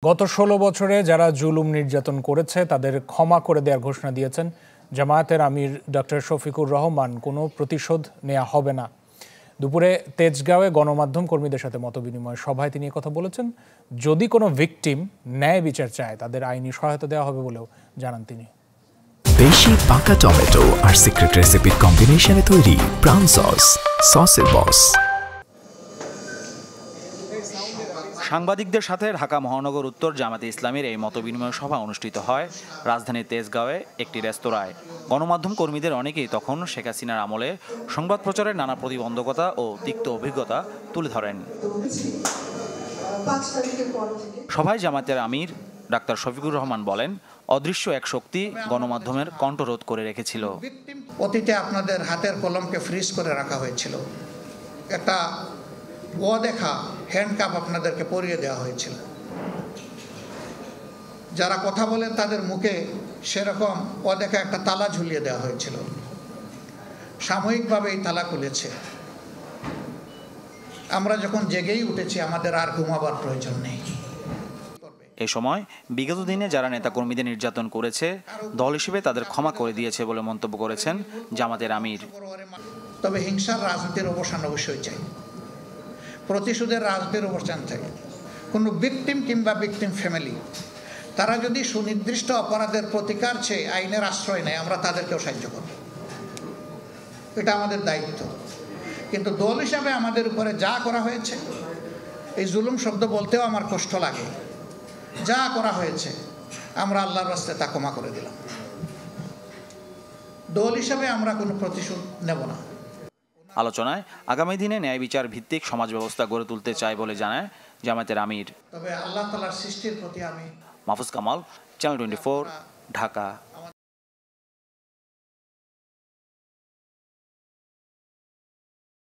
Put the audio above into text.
গত ১৬ বছরে যারা জুলুম নির্যাতন করেছে তাদের ক্ষমা করে দেওয়ার ঘোষণা দিয়েছেন জামায়াতের আমির ডক্টর শফিকুর রহমান। কোনো প্রতিশোধ নেওয়া হবে না। দুপুরে তেজগাঁওয়ে গণমাধ্যম কর্মীদের সাথে মতবিনিময় সভায় তিনি কথা বলেছেন। যদি কোনো ভিকটিম ন্যায় বিচার চায় তাদের আইনি সহায়তা দেওয়া হবে বলেও জানান তিনি। দেশি পাকা টমেটো আর সিক্রেট রেসিপির কম্বিনেশনে তৈরি প্রাণ সসের বস। সাংবাদিকদের সাথে ঢাকা মহানগর উত্তর জামায়াতে ইসলামীর এই মতবিনিময় সভা অনুষ্ঠিত হয় রাজধানীর তেজগাঁওয়ে একটি রেস্তোরাঁয়। গণমাধ্যম কর্মীদের অনেকেই তখন শেখ হাসিনার আমলে সংবাদ প্রচারের নানা প্রতিবন্ধকতা ও তিক্ত অভিজ্ঞতা তুলে ধরেন। সভায় জামায়াতের আমির ডাক্তার শফিকুর রহমান বলেন, অদৃশ্য এক শক্তি গণমাধ্যমের কণ্ঠরোধ করে রেখেছিল। অতীতে আপনাদের হাতের কলমকে ফ্রিজ করে রাখা হয়েছিল, একটা অদেখা হ্যান্ডকাপ আপনাদেরকে পরিয়ে দেওয়া হয়েছিল। যারা কথা বলেন তাদের মুখে সেরকম অদেখা একটা তালা ঝুলিয়ে দেওয়া হয়েছিল। সাময়িকভাবে এই তালা খুলেছে। আমরা যখন জেগেই উঠেছি, আমাদের আর ঘুমাবার প্রয়োজন নেই। এ সময় বিগত দিনে যারা নেতাকর্মীদের নির্যাতন করেছে দল হিসেবে তাদের ক্ষমা করে দিয়েছে বলে মন্তব্য করেছেন জামাতের আমির। তবে হিংসার রাজনীতির অবসান অবশ্যই চাই, প্রতিশোধের রাজনীতির অবসান চাই। কোনো ভিকটিম কিংবা ভিকটিম ফ্যামিলি তারা যদি সুনির্দিষ্ট অপরাধের প্রতিকার চেয়ে আইনের আশ্রয় নেয়, আমরা তাদেরকেও সাহায্য করব, এটা আমাদের দায়িত্ব। কিন্তু দল হিসাবে আমাদের উপরে যা করা হয়েছে, এই জুলুম শব্দ বলতেও আমার কষ্ট লাগে, যা করা হয়েছে আমরা আল্লাহর রাস্তায় তা ক্ষমা করে দিলাম। দল হিসাবে আমরা কোনো প্রতিশোধ নেব না। আলোচনায় আগামী দিনে ন্যায় বিচার ভিত্তিক সমাজ ব্যবস্থা গড়ে তুলতে চায় বলে জানায় জামায়াতের আমির। তবে আল্লাহ তাআলার সৃষ্টির প্রতি আমি মাহফুজ কামাল, চ্যানেল 24, ঢাকা।